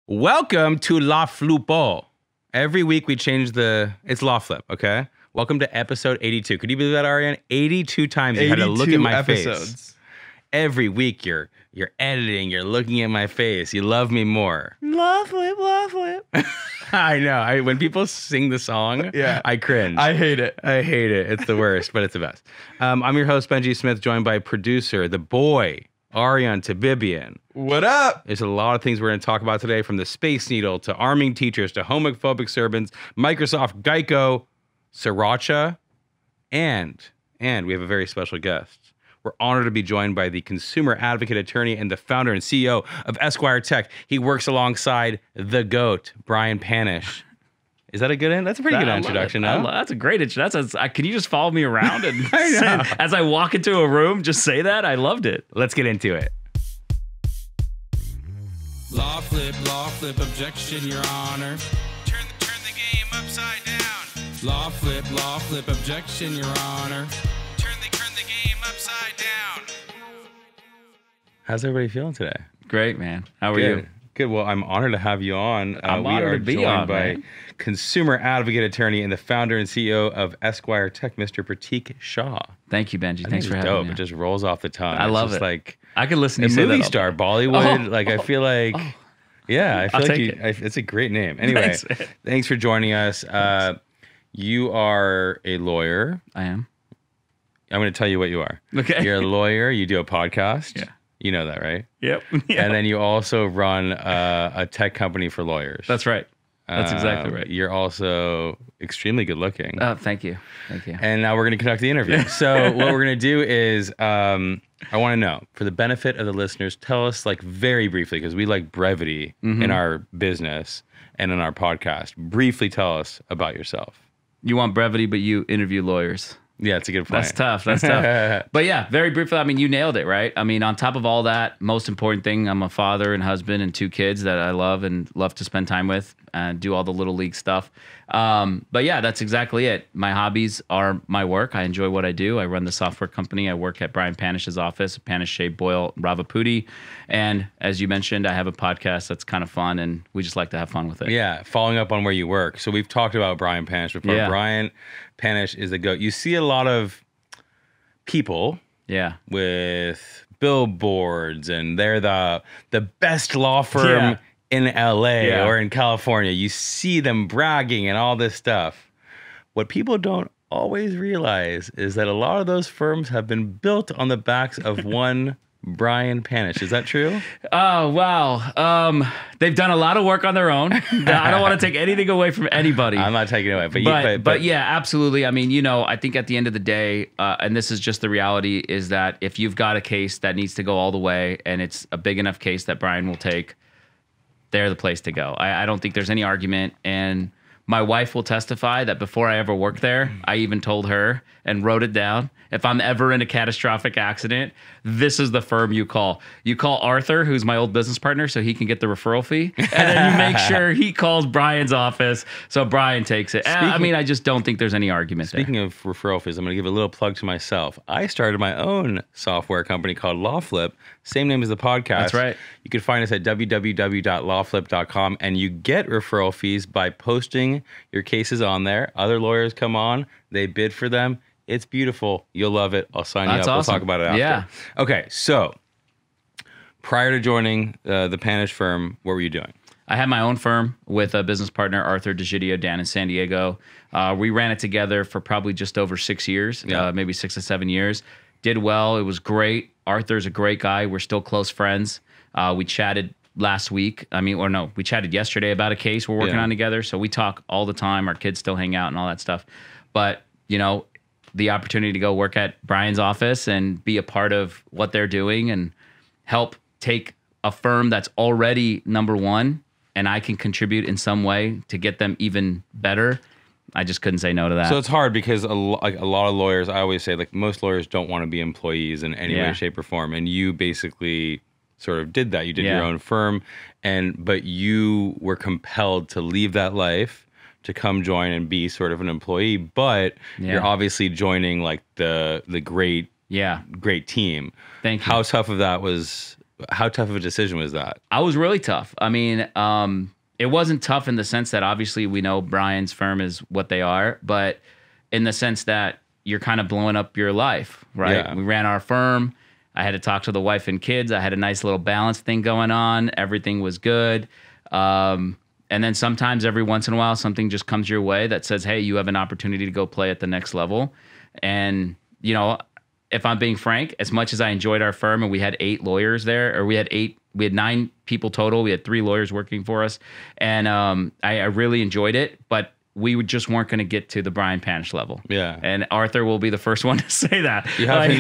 Welcome to LawFlip. Every week we change it's LawFlip, okay? Welcome to episode 82. Could you believe that, Arian? 82 times you had to look at my face. Every week you're editing, you're looking at my face. You love me more. LawFlip. I know. When people sing the song, I cringe. I hate it. It's the worst, but it's the best. I'm your host, Benjy Smith, joined by producer, the boy, Arian Tabibian. What up? There's a lot of things we're going to talk about today, from the Space Needle to arming teachers to homophobic servants, Microsoft, GEICO, Sriracha, and we have a very special guest. We're honored to be joined by the consumer advocate attorney and the founder and CEO of EsquireTek. He works alongside the GOAT, Brian Panish. Is that a good end? That's a pretty good introduction. That's a great introduction. Can you just follow me around and as I walk into a room, just say that? I loved it. Let's get into it. LawFlip, objection, Your Honor. Turn the game upside down. LawFlip, objection, Your Honor. Turn the game upside down. How's everybody feeling today? Great, man. How are you? Good. Well, I'm honored to have you on. I'm honored to be joined by man. consumer advocate attorney and the founder and CEO of EsquireTek, Mr. Pratik Shah. Thank you, Benjy. Thanks for having me. It just rolls off the tongue. I love it. Like I could listen to a you say movie that star, Bollywood. I feel like, I feel like it's a great name. Anyway, thanks for joining us. You are a lawyer. I am. I'm going to tell you what you are. Okay. You're a lawyer. You do a podcast. Yeah. You know that, right? Yep. And then you also run a tech company for lawyers. That's right. That's exactly right. You're also extremely good looking. Thank you. And now we're going to conduct the interview. So what we're going to do is, I want to know, for the benefit of the listeners, tell us like very briefly, because we like brevity in our business and in our podcast. Briefly tell us about yourself. You want brevity, but you interview lawyers. Yeah, it's a good point. That's tough. But yeah, very briefly, I mean, you nailed it, right? I mean, on top of all that, most important thing, I'm a father and husband and 2 kids that I love and love to spend time with and do all the little league stuff. But yeah, that's exactly it. My hobbies are my work. I enjoy what I do. I run the software company. I work at Brian Panish's office, Panish Shea Boyle Ravapudi. And as you mentioned, I have a podcast that's kind of fun, and we just like to have fun with it. Yeah, following up on where you work. So we've talked about Brian Panish before. Yeah. Brian Panish is the GOAT. You see a lot of people with billboards, and they're the best law firm in LA or in California. You see them bragging and all this stuff. What people don't always realize is that a lot of those firms have been built on the backs of one Brian Panish. Is that true? Oh, wow. They've done a lot of work on their own. I don't want to take anything away from anybody. I'm not taking it away. But yeah, absolutely. I mean, I think at the end of the day, and this is just the reality, is that if you've got a case that needs to go all the way and it's a big enough case that Brian will take, they're the place to go. I don't think there's any argument. And my wife will testify that before I ever worked there, I even told her and wrote it down. If I'm ever in a catastrophic accident, this is the firm you call. You call Arthur, who's my old business partner, so he can get the referral fee. And then you make sure he calls Brian's office so Brian takes it. I just don't think there's any argument there. Speaking of referral fees, I'm going to give a little plug to myself. I started my own software company called LawFlip. Same name as the podcast. That's right. You can find us at www.lawflip.com, and you get referral fees by posting your cases on there. Other lawyers come on, they bid for them. It's beautiful. You'll love it. I'll sign you up. Awesome. We'll talk about it after. Yeah. Okay, so prior to joining the Panish firm, what were you doing? I had my own firm with a business partner, Arthur DeGidio, down in San Diego. We ran it together for probably just over 6 years, maybe 6 to 7 years. Did well. It was great. Arthur's a great guy. We're still close friends. We chatted last week. We chatted yesterday about a case we're working on together. So we talk all the time. Our kids still hang out and all that stuff. But, the opportunity to go work at Brian's office and be a part of what they're doing and help take a firm that's already number one, and I can contribute in some way to get them even better. I just couldn't say no to that. So it's hard because a lot of lawyers, I always say, like, most lawyers don't want to be employees in any way, shape, or form. And you basically sort of did that. You did your own firm, but you were compelled to leave that life to come join and be sort of an employee. But you're obviously joining like the great team. Thank you. How tough of that was how tough of a decision was that? I was really tough. I mean, it wasn't tough in the sense that obviously we know Brian's firm is what they are, but in the sense that you're kind of blowing up your life, right? Yeah. We ran our firm. I had to talk to the wife and kids. I had a nice little balance thing going on. Everything was good. And then sometimes every once in a while, something just comes your way that says, hey, you have an opportunity to go play at the next level. And, you know, if I'm being frank, as much as I enjoyed our firm and we had 8 lawyers there, or we had 9 people total. We had 3 lawyers working for us. And I really enjoyed it, but we just weren't going to get to the Brian Panish level. Yeah. And Arthur will be the first one to say that. You have to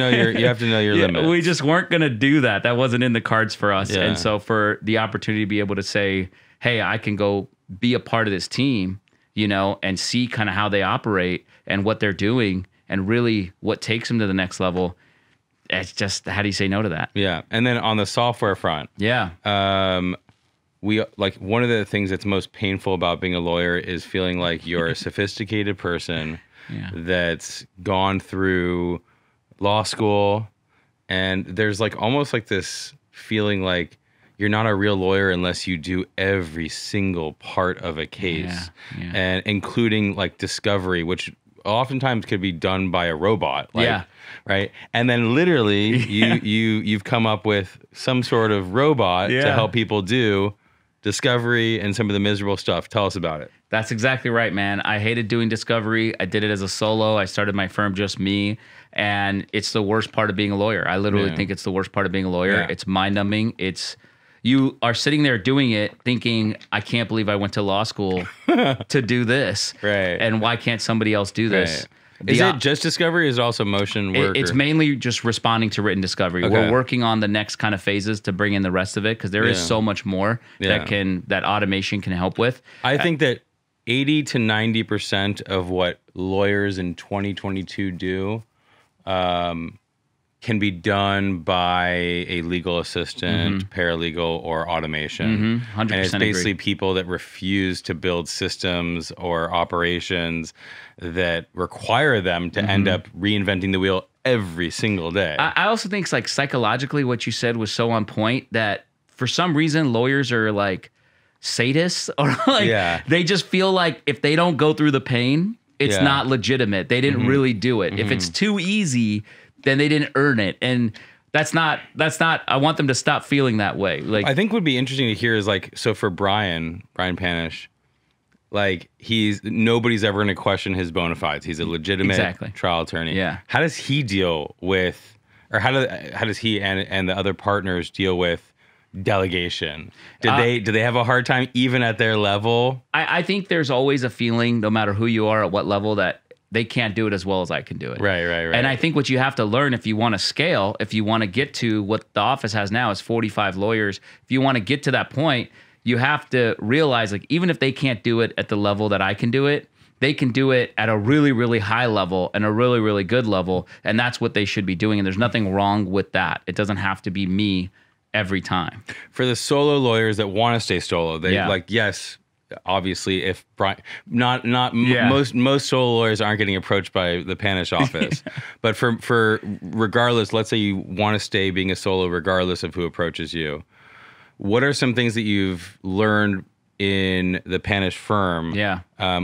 know your limits. We just weren't going to do that. That wasn't in the cards for us. Yeah. And so for the opportunity to be able to say, hey, I can go be a part of this team, you know, and see kind of how they operate and what they're doing and really what takes them to the next level. It's just, how do you say no to that? Yeah. And then on the software front, we like one of the things that's most painful about being a lawyer is feeling like you're a sophisticated person that's gone through law school, and there's like almost like this feeling like you're not a real lawyer unless you do every single part of a case, and including like discovery, which oftentimes could be done by a robot. Like, right. And then literally you've come up with some sort of robot to help people do discovery and some of the miserable stuff. Tell us about it. That's exactly right, man. I hated doing discovery. I did it as a solo. I started my firm, just me. And it's the worst part of being a lawyer. I literally think it's the worst part of being a lawyer. Yeah. It's mind-numbing. You are sitting there doing it thinking, I can't believe I went to law school to do this. Right. And why can't somebody else do this? Right. Is it just discovery or is it also motion work? It's mainly just responding to written discovery. Okay. We're working on the next kind of phases to bring in the rest of it because there is so much more that automation can help with. I think that 80 to 90% of what lawyers in 2022 do can be done by a legal assistant, paralegal, or automation. 100% and it's basically agree. people that refuse to build systems or operations that require them to end up reinventing the wheel every single day. I also think it's like psychologically what you said was so on point that for some reason lawyers are like sadists or like they just feel like if they don't go through the pain, it's not legitimate. They didn't really do it. If it's too easy, then they didn't earn it. And that's not, I want them to stop feeling that way. Like, I think would be interesting to hear is like, so for Brian Panish, like nobody's ever going to question his bona fides. He's a legitimate trial attorney. Yeah. How does he deal with, or how does he and the other partners deal with delegation? Do they have a hard time even at their level? I think there's always a feeling, no matter who you are at what level, that they can't do it as well as I can do it. Right. And I think what you have to learn if you want to scale, if you want to get to what the office has now is 45 lawyers, if you want to get to that point, you have to realize, like, even if they can't do it at the level that I can do it, they can do it at a really, really high level and a really, really good level. And that's what they should be doing. And there's nothing wrong with that. It doesn't have to be me every time. For the solo lawyers that want to stay solo, they obviously, if Brian, most solo lawyers aren't getting approached by the Panish office, but for regardless, let's say you want to stay being a solo regardless of who approaches you. What are some things that you've learned in the Panish firm,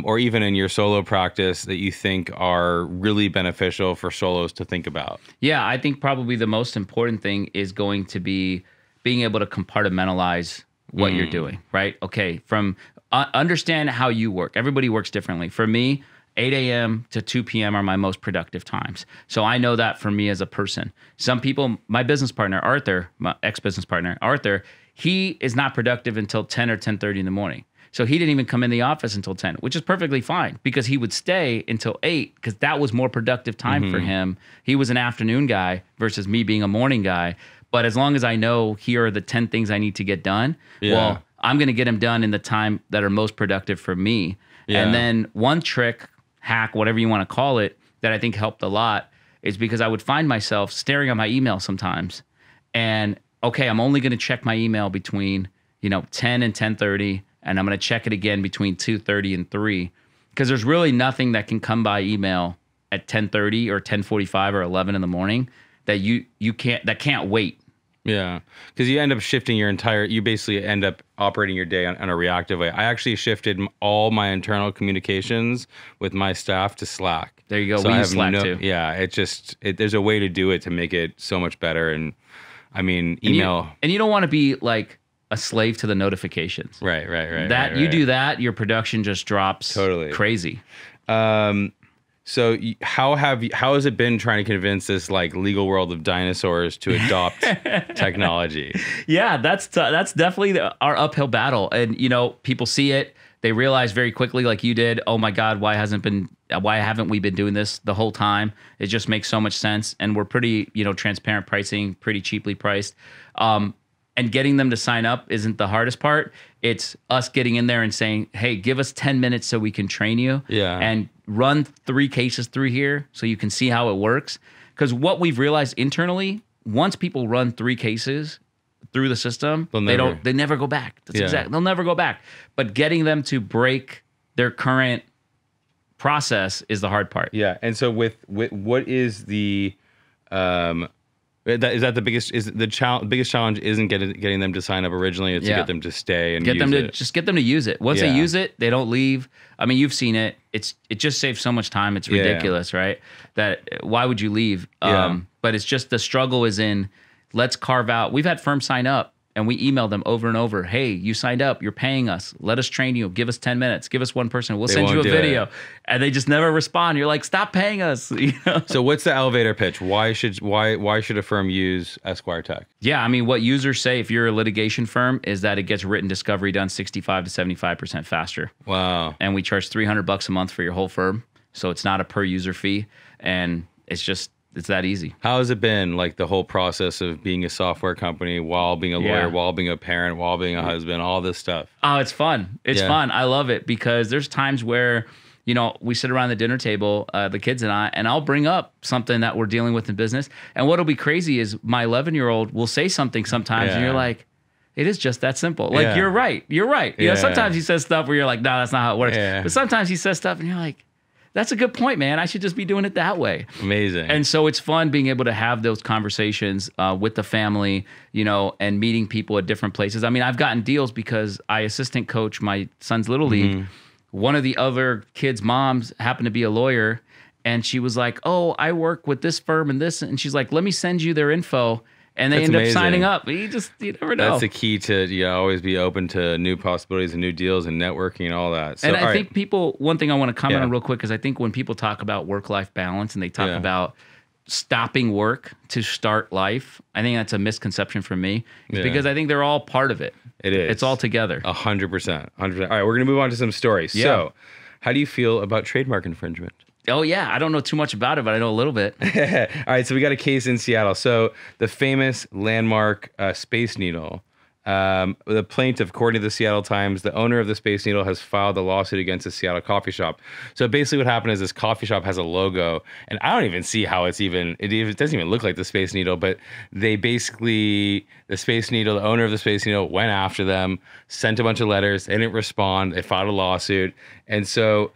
or even in your solo practice that you think are really beneficial for solos to think about? Yeah, I think probably the most important thing is going to be being able to compartmentalize what you're doing, right? Okay, from understand how you work. Everybody works differently. For me, 8 a.m. to 2 p.m. are my most productive times. So I know that for me as a person. Some people, my business partner, Arthur, my ex-business partner, Arthur, he is not productive until 10 or 10:30 in the morning. So he didn't even come in the office until 10, which is perfectly fine because he would stay until 8 because that was more productive time for him. He was an afternoon guy versus me being a morning guy. But as long as I know here are the 10 things I need to get done, well, I'm going to get them done in the time that are most productive for me. Yeah. And then one trick, hack, whatever you want to call it, that I think helped a lot is because I would find myself staring at my email sometimes and, okay, I'm only going to check my email between, 10 and 10:30, and I'm going to check it again between 2:30 and 3 because there's really nothing that can come by email at 10:30 or 10:45 or 11 in the morning that you can't wait. Yeah, because you end up shifting you basically end up operating your day on a reactive way. I actually shifted all my internal communications with my staff to Slack. There you go. We use Slack too. Yeah, there's a way to do it to make it so much better. And I mean, email. And you don't want to be like a slave to the notifications. Right. You do that, your production just drops crazy. So how has it been trying to convince this like legal world of dinosaurs to adopt technology? Yeah, that's definitely our uphill battle. And people see it, they realize very quickly, like you did, oh my God, why haven't we been doing this the whole time? It just makes so much sense, and we're pretty transparent pricing, pretty cheaply priced. And getting them to sign up isn't the hardest part. It's us getting in there and saying, hey, give us 10 minutes so we can train you. Yeah. And run 3 cases through here so you can see how it works. Because what we've realized internally, once people run 3 cases through the system, they never go back. They'll never go back. But getting them to break their current process is the hard part. Yeah. And so with what is the is that the biggest? Is the biggest challenge isn't getting them to sign up originally? It's to get them to stay and get them to use it. Once they use it, they don't leave. I mean, you've seen it. It just saves so much time. It's ridiculous, right? That why would you leave? But it's just the struggle is in. Let's carve out. We've had firms sign up and we email them over and over. Hey, you signed up. You're paying us. Let us train you. Give us 10 minutes. Give us one person. We'll send you a video. And they just never respond. You're like, stop paying us. So what's the elevator pitch? Why should a firm use EsquireTek? Yeah, I mean, what users say if you're a litigation firm is that it gets written discovery done 65 to 75% faster. Wow. And we charge $300 a month for your whole firm. So it's not a per user fee. And it's that easy. How has it been, like the whole process of being a software company while being a lawyer, while being a parent, while being a husband, all this stuff? Oh, it's fun. It's fun. I love it because there's times where, we sit around the dinner table, the kids and I, and I'll bring up something that we're dealing with in business. And what'll be crazy is my 11-year-old will say something sometimes and you're like, it is just that simple. Like, you're right. Sometimes he says stuff where you're like, no, that's not how it works. But sometimes he says stuff and you're like, that's a good point, man. I should just be doing it that way. Amazing. And so it's fun being able to have those conversations with the family, and meeting people at different places. I mean, I've gotten deals because I assistant coach my son's Little League. One of the other kids' moms happened to be a lawyer, and she was like, oh, I work with this firm and this. And she's like, let me send you their info. And they end up signing up. You never know. That's the key to always be open to new possibilities and new deals and networking and all that. So, and I think one thing I want to comment on real quick is I think when people talk about work-life balance and they talk about stopping work to start life, I think that's a misconception for me because I think they're all part of it. It is. It's all together. 100%. 100%. All right, we're going to move on to some stories. Yeah. So, how do you feel about trademark infringement? Oh, yeah. I don't know too much about it, but I know a little bit. All right. So we got a case in Seattle. So the famous landmark Space Needle, the plaintiff, according to the Seattle Times, the owner of the Space Needle has filed a lawsuit against a Seattle coffee shop. So basically what happened is this coffee shop has a logo, and I don't even see how it doesn't even look like the Space Needle, but the owner of the Space Needle went after them, sent a bunch of letters, they didn't respond, they filed a lawsuit. And so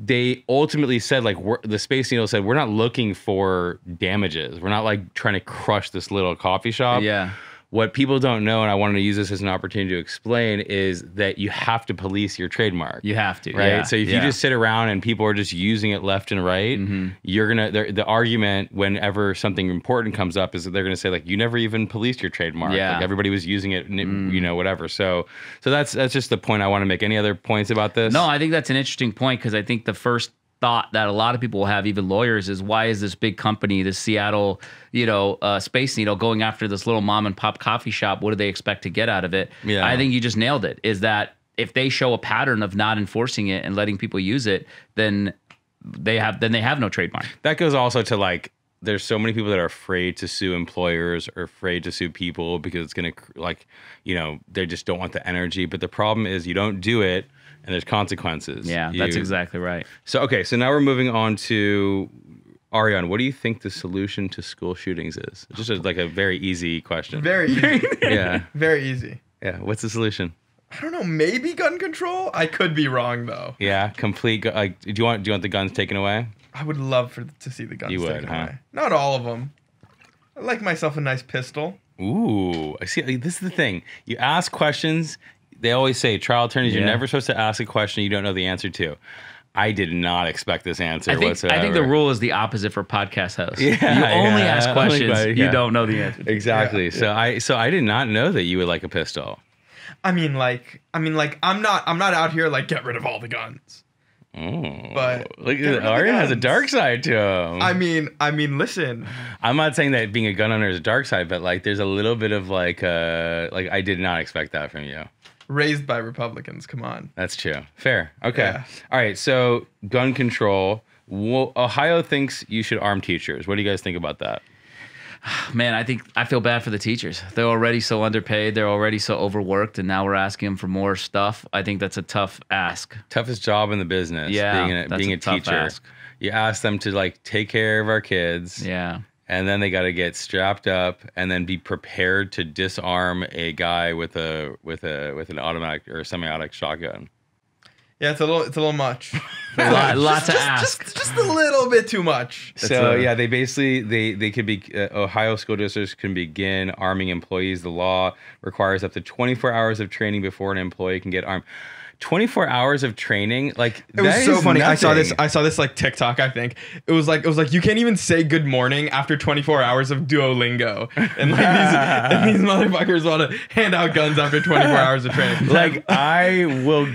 they ultimately said, the Space Needle said, we're not looking for damages. We're not trying to crush this little coffee shop. Yeah. What people don't know, and I wanted to use this as an opportunity to explain, is that you have to police your trademark. You have to, right? Yeah. So if you just sit around and people are just using it left and right, you're the argument whenever something important comes up is that they're gonna say you never even policed your trademark. Yeah. Everybody was using it, whatever. So that's just the point I want to make. Any other points about this? No, I think that's an interesting point because I think the first thought that a lot of people will have, even lawyers, is why is this big company, this Seattle, Space Needle, going after this little mom and pop coffee shop? What do they expect to get out of it? Yeah. I think you just nailed it. Is that if they show a pattern of not enforcing it and letting people use it, then they have no trademark. That goes also to there's so many people that are afraid to sue employers or afraid to sue people because it's going to they just don't want the energy. But the problem is you don't do it and there's consequences. Yeah, that's exactly right. So, okay. So now we're moving on to Arian. What do you think the solution to school shootings is? Just a very easy question. Very easy. Yeah. Very easy. Yeah. What's the solution? I don't know. Maybe gun control? I could be wrong, though. Yeah. Complete. Do you want the guns taken away? I would love to see the guns taken away. Not all of them. I like myself a nice pistol. Ooh, I see. This is the thing. You ask questions. They always say trial attorneys, you're never supposed to ask a question you don't know the answer to. I did not expect this answer whatsoever. I think the rule is the opposite for podcast hosts. You only ask questions you don't know the answer to. Exactly. Yeah. So I did not know that you would like a pistol. I mean, I'm not out here like get rid of all the guns. But look, Arian has a dark side to him. I mean, listen. I'm not saying that being a gun owner is a dark side, but like, there's a little bit of like I did not expect that from you. Raised by Republicans, come on. That's true. Fair. Okay. Yeah. All right. So gun control. Ohio thinks you should arm teachers. What do you guys think about that? Man, I feel bad for the teachers. They're already so underpaid. They're already so overworked, and now we're asking them for more stuff. I think that's a tough ask. Toughest job in the business. Yeah, being a teacher. Ask. You ask them to like take care of our kids. Yeah. And then they got to get strapped up and then be prepared to disarm a guy with an automatic or semi-automatic shotgun. Yeah, it's a little much. Lots to ask. Just a little bit too much. So yeah, they basically they could be Ohio school districts can begin arming employees. The law requires up to 24 hours of training before an employee can get armed. 24 hours of training, like it was so funny. Nothing. I saw this like TikTok. I think it was like you can't even say good morning after 24 hours of Duolingo, and like these motherfuckers want to hand out guns after 24 hours of training. Like I will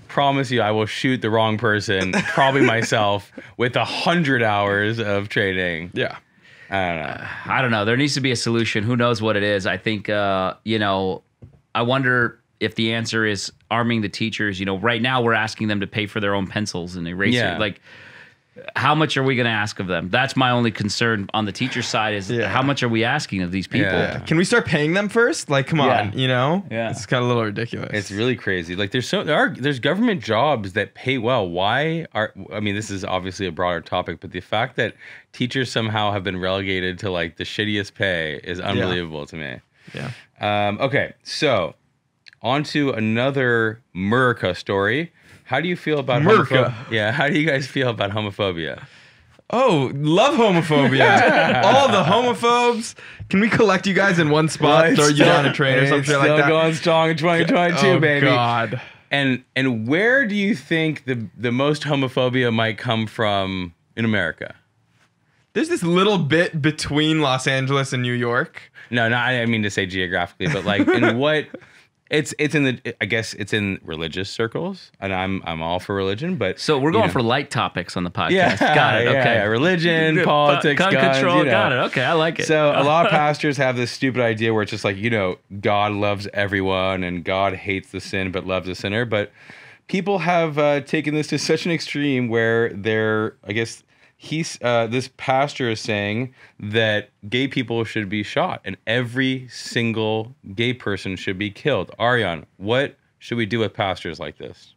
promise you, I will shoot the wrong person, probably myself, with 100 hours of training. Yeah. I don't know. There needs to be a solution. Who knows what it is? I think I wonder if the answer is arming the teachers. Right now we're asking them to pay for their own pencils and erasers. Yeah. Like, how much are we going to ask of them? That's my only concern on the teacher side is how much are we asking of these people? Yeah. Can we start paying them first? Like, come on, Yeah. It's kind of a little ridiculous. It's really crazy. Like there's government jobs that pay well. This is obviously a broader topic, but the fact that teachers somehow have been relegated to like the shittiest pay is unbelievable to me. Yeah. Okay. So on to another Murica story. How do you feel about homophobia? Yeah, how do you guys feel about homophobia? Oh, love homophobia. All the homophobes. Can we collect you guys in one spot, throw you on a train or something like that? Still going strong in 2022, baby. Oh, God. And where do you think the most homophobia might come from in America? There's this little bit between Los Angeles and New York. No, I didn't mean to say geographically, but like in what... It's in religious circles, and I'm all for religion, but so we're going for light topics on the podcast. Yeah, got it. Okay, yeah, religion, politics, gun guns, control. Got it. Okay, I like it. So a lot of pastors have this stupid idea where it's just like God loves everyone and God hates the sin but loves the sinner. But people have taken this to such an extreme where this pastor is saying that gay people should be shot and every single gay person should be killed. Arian, what should we do with pastors like this?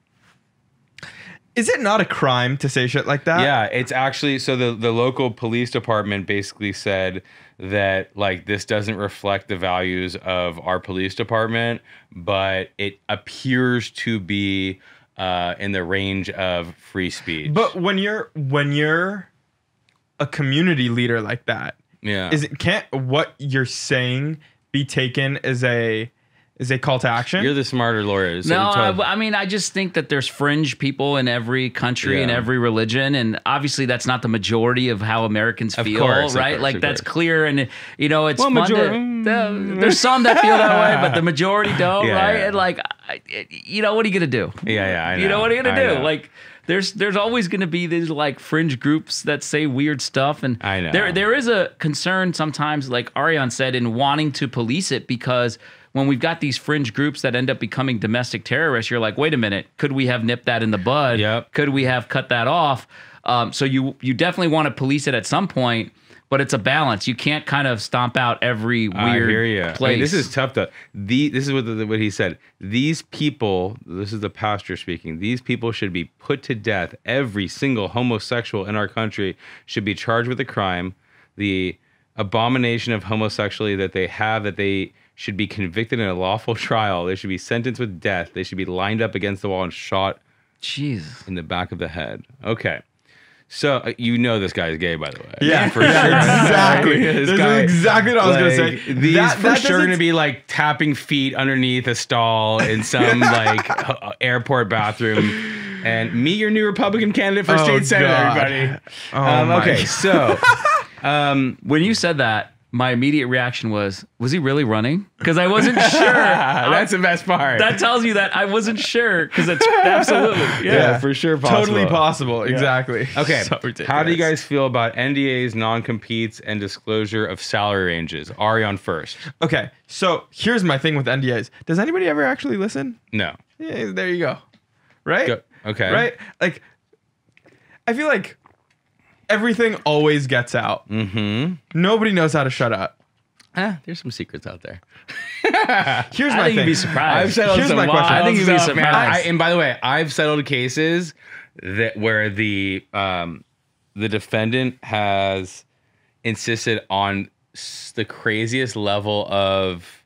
Is it not a crime to say shit like that? Yeah, it's actually, so the local police department basically said that like this doesn't reflect the values of our police department, but it appears to be in the range of free speech. But when you're a community leader like that, can't what you're saying be taken as a call to action? You're the smarter lawyer. So I just think that there's fringe people in every country and every religion, and obviously that's not the majority of how Americans feel, right? Like that's clear, and it's fun there's some that feel that way, but the majority don't, right? And like, what are you gonna do? I know. What are you gonna do? Like, there's always going to be these like fringe groups that say weird stuff, and I know there is a concern sometimes, like Arian said, in wanting to police it, because when we've got these fringe groups that end up becoming domestic terrorists, you're like, wait a minute, could we have nipped that in the bud? Yep. Could we have cut that off? So you definitely want to police it at some point. But it's a balance. You can't kind of stomp out every weird place. This is tough though. This is what he said. These people, this is the pastor speaking, these people should be put to death. Every single homosexual in our country should be charged with a crime. The abomination of homosexuality that they should be convicted in a lawful trial. They should be sentenced with death. They should be lined up against the wall and shot in the back of the head. Okay. So you know this guy's gay, by the way. Yeah, for sure. Exactly. This This guy, is exactly what I was gonna say. These for That sure doesn't- gonna be like tapping feet underneath a stall in some like airport bathroom. And meet your new Republican candidate for state senate, God. everybody. Oh my Okay, God. so When you said that, my immediate reaction was he really running? Because I wasn't sure. that's the best part. That tells you that I wasn't sure. Because it's absolutely. yeah, for sure possible. Totally possible. Exactly. Okay, So ridiculous. how do you guys feel about NDAs, non-competes, and disclosure of salary ranges? Arian first. Okay, so here's my thing with NDAs. Does anybody ever actually listen? No. Yeah, there you go. Right? Go. Okay. Right? Like, I feel like everything always gets out. Mm-hmm. Nobody knows how to shut up. There's some secrets out there. Here's I my think you'd thing. be surprised. I've settled Here's some my question. wild I think you'd be stuff, man. surprised. And by the way, I've settled cases that where the defendant has insisted on the craziest level of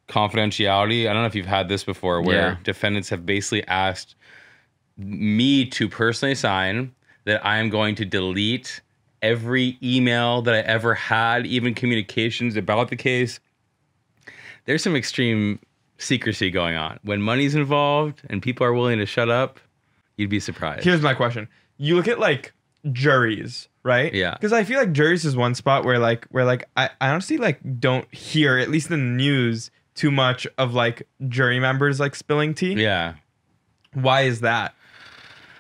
confidentiality. I don't know if you've had this before, where defendants have basically asked me to personally sign that I am going to delete every email that I ever had, even communications about the case. There's some extreme secrecy going on. When money's involved and people are willing to shut up, you'd be surprised. Here's my question. You look at like juries, right? Yeah. Because I feel like juries is one spot where I honestly like don't hear, at least in the news, too much of like jury members like spilling tea. Yeah. Why is that?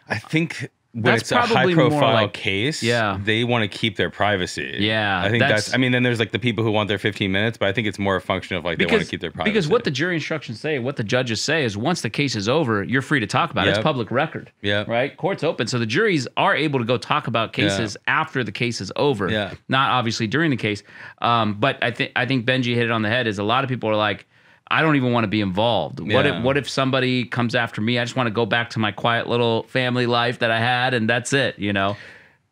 I think when That's it's a probably more high-profile like- case, Yeah. they want to keep their privacy. Yeah, I think that's- I mean, then there's like the people who want their 15 minutes, but I think it's more a function of like they want to keep their privacy. Because what the jury instructions say, what the judges say is once the case is over, you're free to talk about it. It's Yep. public record. Yep. Right? Court's open. So the juries are able to go talk about cases after the case is over. Yeah. Not obviously during the case. But I think Benjy hit it on the head is a lot of people are like, I don't even want to be involved. Yeah. What if somebody comes after me? I just want to go back to my quiet little family life that I had and that's it, you know?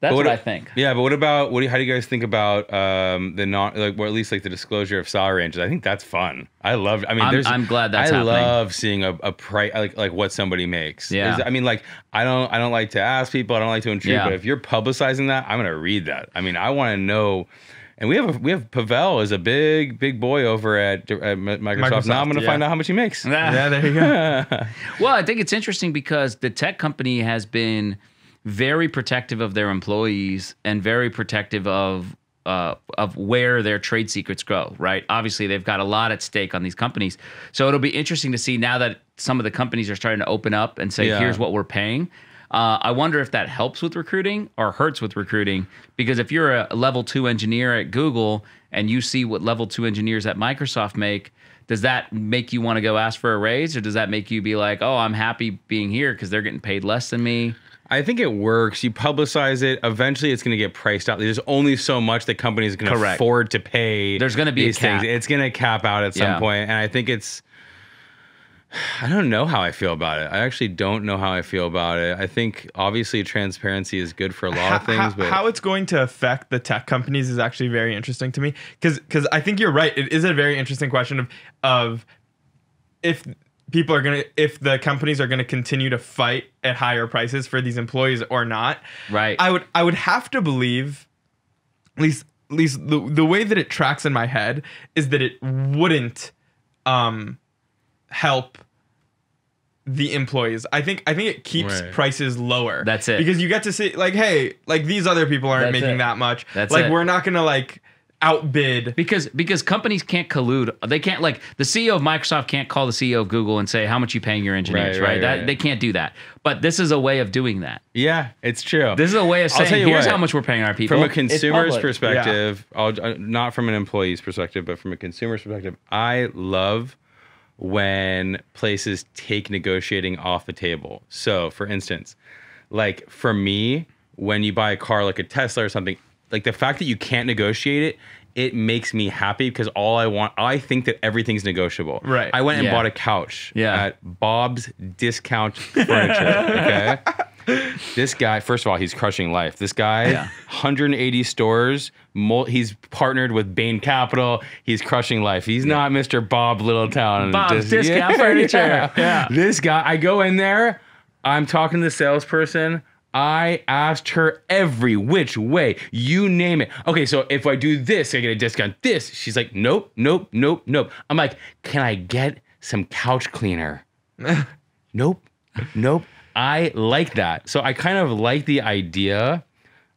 That's what I think. Yeah, but what about how do you guys think about the not like, or at least like the disclosure of salary ranges? I think that's fun. I love. I mean, I'm glad that's I happening. love seeing a price like what somebody makes. Yeah. I mean, like I don't like to ask people. I don't like to intrude. Yeah. But if you're publicizing that, I'm gonna read that. I mean, I want to know. And we have Pavel is a big boy over at Microsoft. Now I'm gonna find out how much he makes. Yeah, there you go. Well, I think it's interesting because the tech company has been very protective of their employees and very protective of where their trade secrets go, right? Obviously, they've got a lot at stake on these companies. So it'll be interesting to see now that some of the companies are starting to open up and say, here's what we're paying. I wonder if that helps with recruiting or hurts with recruiting, because if you're a level 2 engineer at Google and you see what level 2 engineers at Microsoft make, does that make you want to go ask for a raise, or does that make you be like, oh, I'm happy being here because they're getting paid less than me? I think it works. You publicize it. Eventually, it's going to get priced out. There's only so much that companies can afford to pay. There's going to be these a cap. things. It's going to cap out at some point, and I think it's. I don't know how I feel about it. I actually don't know how I feel about it. I think obviously transparency is good for a lot of things, but how it's going to affect the tech companies is actually very interesting to me, because I think you're right. It is a very interesting question of if the companies are gonna continue to fight at higher prices for these employees or not. Right. I would have to believe, at least the way that it tracks in my head is that it wouldn't help the employees. I think it keeps prices lower. That's it. Because you get to see like, hey, like these other people aren't That's making it. that much. That's like it. we're not gonna like outbid. Because companies can't collude. They can't, like, the CEO of Microsoft can't call the CEO of Google and say, how much you paying your engineers, right? They can't do that. But this is a way of doing that. yeah, it's true. This is a way of I'll tell saying, you here's what, how much we're paying our people. From a It's consumer's public. perspective, not from an employee's perspective, but from a consumer's perspective, I love when places take negotiating off the table. So, for instance, like for me, when you buy a car like a Tesla or something, like the fact that you can't negotiate it, it makes me happy because I think that everything's negotiable. Right. I went and Yeah. bought a couch Yeah. at Bob's Discount Furniture. Okay. This guy, first of all, he's crushing life. This guy, 180 stores. He's partnered with Bain Capital. He's crushing life. He's not Mr. Bob Littletown. Bob's Discount Furniture. Yeah. This guy, I go in there. I'm talking to the salesperson. I asked her every which way, you name it. Okay, so if I do this, I get a discount. This, she's like, nope. I'm like, can I get some couch cleaner? Nope. I like that. So I kind of like the idea.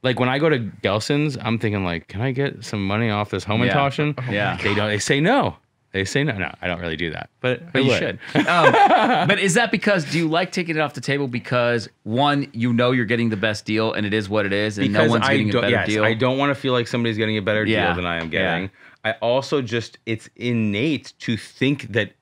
Like when I go to Gelson's, I'm thinking like, can I get some money off this Homophobia? Yeah. They say no. They say no. No, I don't really do that. But you should. But is that because, do you like taking it off the table because, one, you know you're getting the best deal and it is what it is and no one's getting a better deal? I don't want to feel like somebody's getting a better deal than I am getting. I also just, it's innate to think that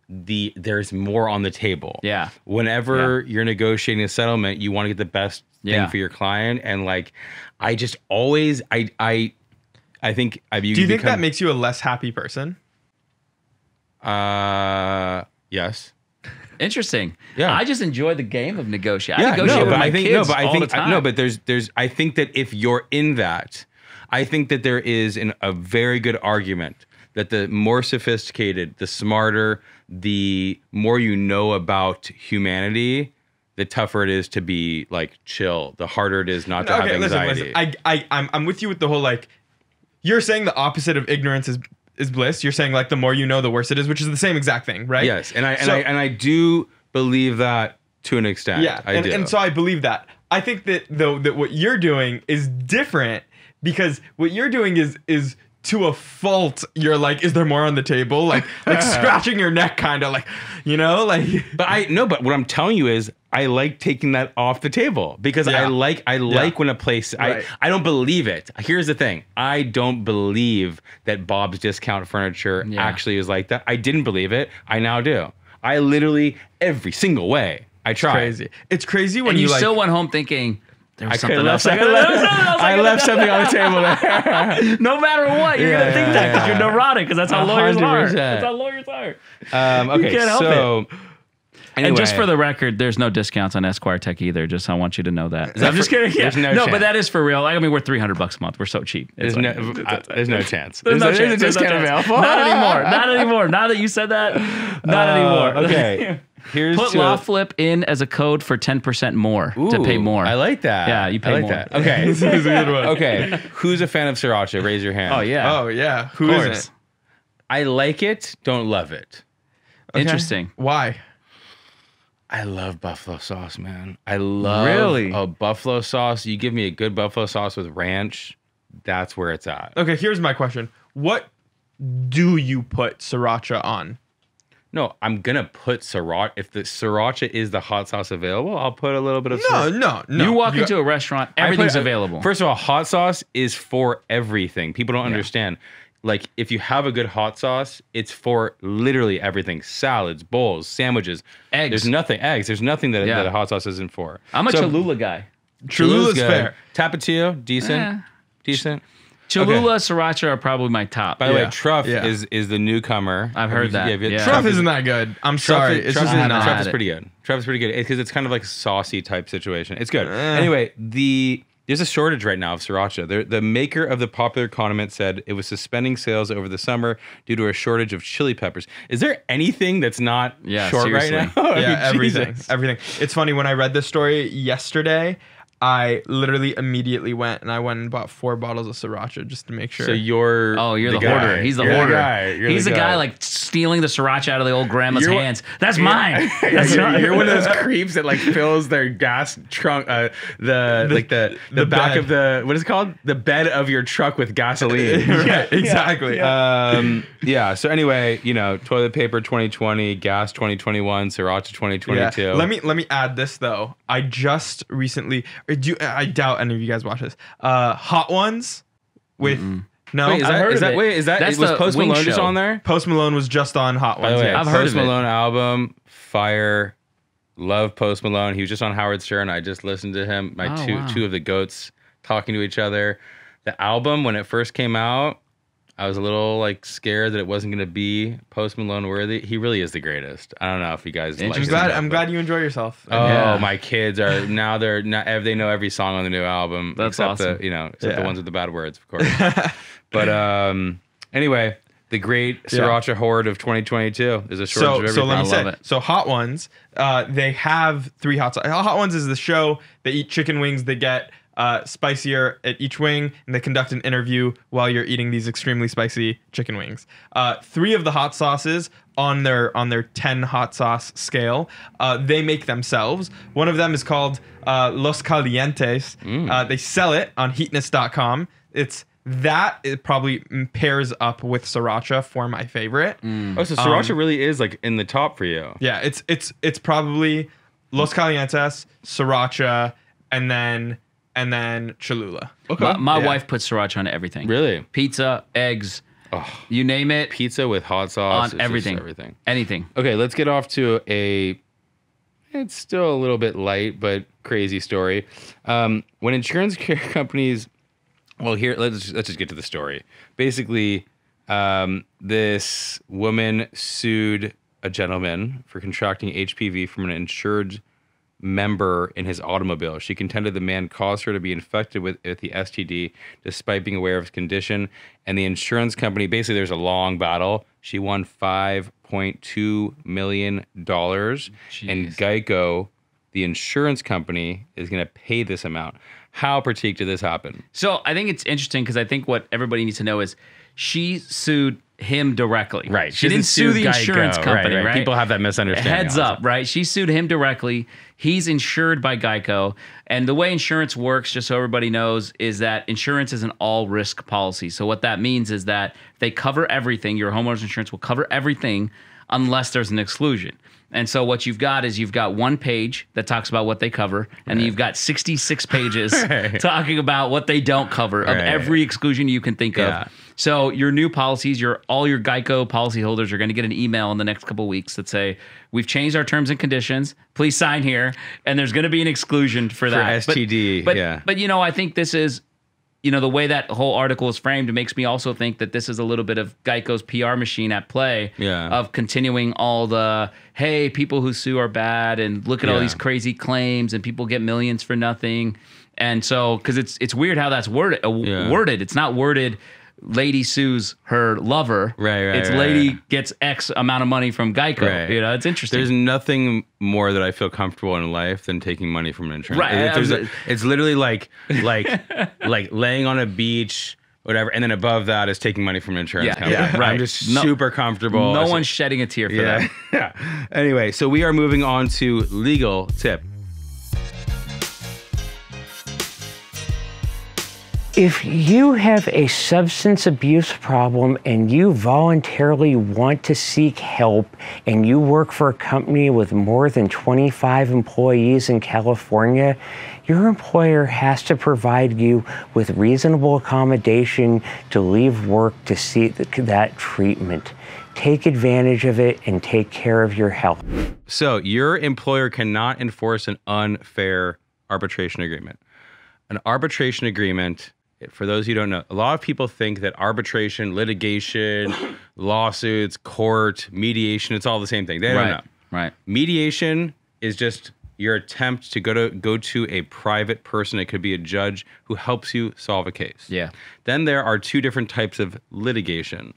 there's more on the table. Yeah. Whenever you're negotiating a settlement, you want to get the best thing for your client. And like, I just always, I think I've used. Do you think that makes you a less happy person? Yes. Interesting. Yeah. I just enjoy the game of negotiating. I negotiate with my kids all the time. But I think that if you're in that, I think that there is a very good argument that the more sophisticated, the smarter, the more you know about humanity, the tougher it is to be like chill. The harder it is not to have anxiety. Listen. I'm with you with the whole like, you're saying the opposite of ignorance is bliss. You're saying like the more you know, the worse it is, which is the same exact thing, right? Yes, and I do believe that to an extent. Yeah, and so I believe that. I think that though that what you're doing is different because what you're doing is to a fault. You're like, is there more on the table? Like scratching your neck, kind of like, you know, like. But what I'm telling you is, I like taking that off the table because I like when a place I don't believe it. Here's the thing. I don't believe that Bob's Discount Furniture actually is like that. I didn't believe it. I now do. I literally every single way I try. It's crazy when and you like, still went home thinking there was something else. I left something on the table there. No matter what, you're gonna think that because you're neurotic. Because that's how lawyers are. That's how lawyers are. Okay, you can't help it. Anyway. And just for the record, there's no discounts on EsquireTek either. Just I want you to know that. I'm just kidding. Yeah. No, but that is for real. I mean, we're $300 a month. We're so cheap. There's no chance. There's no chance. There's a discount available. Not anymore. Not anymore. Now that you said that, not anymore. Okay. Put LawFlip in as a code for 10% more to pay more. I like that. Yeah, you pay more. That. Okay. This is a good one. Okay. Who's a fan of Sriracha? Raise your hand. Oh yeah. Who isn't? I like it. Don't love it. Okay. Interesting. Why? I love buffalo sauce, man. I love a buffalo sauce. You give me a good buffalo sauce with ranch, that's where it's at. Okay, here's my question. What do you put Sriracha on? No, I'm going to put Sriracha. If the Sriracha is the hot sauce available, I'll put a little bit of Sriracha. No. You walk into a restaurant, everything's available. First of all, hot sauce is for everything. People don't understand. Like, if you have a good hot sauce, it's for literally everything. Salads, bowls, sandwiches. Eggs. There's nothing. Eggs. There's nothing that a hot sauce isn't for. I'm a Cholula guy. Cholula's fair. Tapatio, decent. Decent. Cholula, Sriracha are probably my top. By the way, Truff is the newcomer. I've heard that. Truff isn't that good. I'm sorry. Truff is pretty good. Truff is pretty good because it's kind of like a saucy type situation. It's good. Anyway, there's a shortage right now of Sriracha. The maker of the popular condiment said it was suspending sales over the summer due to a shortage of chili peppers. Is there anything that's not short seriously. right now? Everything. It's funny, when I read this story yesterday, I literally immediately went and bought 4 bottles of Sriracha just to make sure. So you're the hoarder. He's the hoarder. He's the guy like stealing the Sriracha out of the old grandma's hands. That's mine. You're one of those creeps that like fills their gas trunk, the back of the, what is it called? The bed of your truck with gasoline. Right, exactly. So anyway, toilet paper 2020, gas 2021, Sriracha 2022. Yeah. Let me add this though. I just recently. I doubt any of you guys watch this. Hot Ones with no. Wait, is that was Post Malone just on there? Post Malone was just on Hot Ones. By the way, I've heard of it. Post Malone album, fire. Love Post Malone. He was just on Howard Stern. I just listened to him. Two of the goats talking to each other. The album, when it first came out, I was a little like scared that it wasn't going to be Post Malone worthy. He really is the greatest. I don't know if you guys. I'm glad you enjoy yourself. Oh, my kids are now they know every song on the new album. That's except awesome. The ones with the bad words, of course. But anyway, The great Sriracha horde of 2022. There's a shortage of everything. So let me say, it. so Hot Ones, they have 3 hot sauces. Hot Ones is the show. They eat chicken wings. They get spicier at each wing, and they conduct an interview while you're eating these extremely spicy chicken wings. 3 of the hot sauces on their 10 hot sauce scale, they make themselves. One of them is called Los Calientes. They sell it on heatness.com. It probably pairs up with Sriracha for my favorite. Oh, so Sriracha really is like in the top for you. Yeah, it's probably Los Calientes, Sriracha, and then Cholula. Okay. My wife puts Sriracha on everything. Really? Pizza, eggs, you name it. Pizza with hot sauce. On everything. Everything. Anything. Okay, let's get off to it's still a little bit light, but crazy story. When insurance companies, well, here, let's just get to the story. Basically, this woman sued a gentleman for contracting HPV from an insured member in his automobile. She contended the man caused her to be infected with the STD despite being aware of his condition. And the insurance company, basically there's a long battle. She won $5.2 million. And GEICO, the insurance company, is going to pay this amount. How, Pratik, did this happen? So I think it's interesting because I think what everybody needs to know is she sued him directly. Right. She didn't sue the insurance company, right? People have that misunderstanding. Heads up, right? She sued him directly. He's insured by GEICO. And the way insurance works, just so everybody knows, is that insurance is an all-risk policy. So what that means is that they cover everything. Your homeowner's insurance will cover everything unless there's an exclusion. And so what you've got is you've got one page that talks about what they cover, and then you've got 66 pages talking about what they don't cover of every exclusion you can think of. So your new policies, all your GEICO policyholders are going to get an email in the next couple of weeks that say, we've changed our terms and conditions. Please sign here. And there's going to be an exclusion for that. STD, But, you know, I think this is, you know, the way that whole article is framed, it makes me also think that this is a little bit of GEICO's PR machine at play of continuing all the, hey, people who sue are bad and look at all these crazy claims and people get millions for nothing. And so, because it's weird how that's worded. It's not worded, lady sues her lover. It's lady gets X amount of money from GEICO. You know, it's interesting. There's nothing more that I feel comfortable in life than taking money from an insurance. It's literally like laying on a beach, whatever, and then above that is taking money from an insurance company. I'm just super comfortable. No one's shedding a tear for that. Anyway, so we are moving on to legal tip. If you have a substance abuse problem and you voluntarily want to seek help and you work for a company with more than 25 employees in California, your employer has to provide you with reasonable accommodation to leave work to seek that treatment. Take advantage of it and take care of your health. So your employer cannot enforce an unfair arbitration agreement. An arbitration agreement, for those who don't know, a lot of people think that arbitration, litigation, lawsuits, court, mediation, it's all the same thing. They don't know. Right. Mediation is just your attempt to go to a private person. It could be a judge who helps you solve a case. Then there are 2 different types of litigation.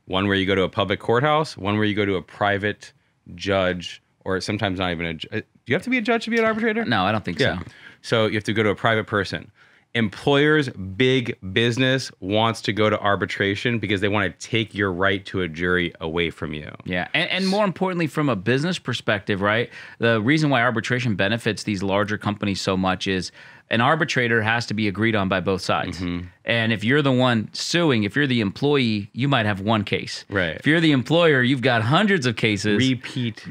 One where you go to a public courthouse, one where you go to a private judge, or sometimes not even a judge. Do you have to be a judge to be an arbitrator? No, I don't think so. So you have to go to a private person. Employers, big business wants to go to arbitration because they want to take your right to a jury away from you. And more importantly, from a business perspective, right? The reason why arbitration benefits these larger companies so much is an arbitrator has to be agreed on by both sides. And if you're the one suing, if you're the employee, you might have one case. If you're the employer, you've got hundreds of cases. Repeat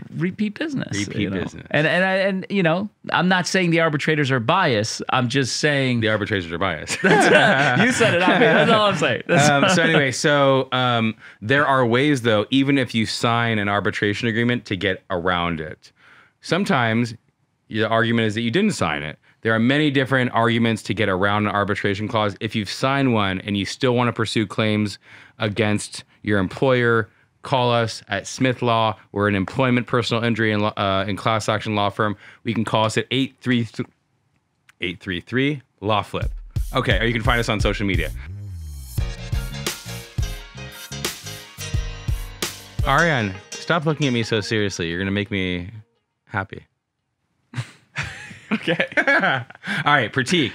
business. Business. And you know, I'm not saying the arbitrators are biased. I'm just saying the arbitrators are biased. You said it. That's all I'm saying. There are ways, though, even if you sign an arbitration agreement, to get around it. Sometimes the argument is that you didn't sign it. There are many different arguments to get around an arbitration clause. If you've signed one and you still want to pursue claims against your employer, call us at Smith Law. We're an employment, personal injury, and class action law firm. You can call us at 833 LawFlip. Okay, or you can find us on social media. Arian, stop looking at me so seriously. You're going to make me happy. Okay. All right, Pratik.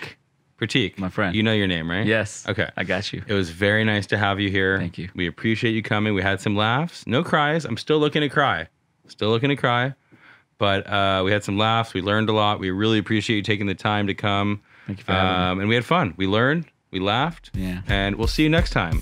Pratik. My friend. You know your name, right? Yes. Okay. I got you. It was very nice to have you here. Thank you. We appreciate you coming. We had some laughs. No cries. I'm still looking to cry. But we had some laughs. We learned a lot. We really appreciate you taking the time to come. Thank you for having me. And we had fun. We learned. We laughed. Yeah. And we'll see you next time.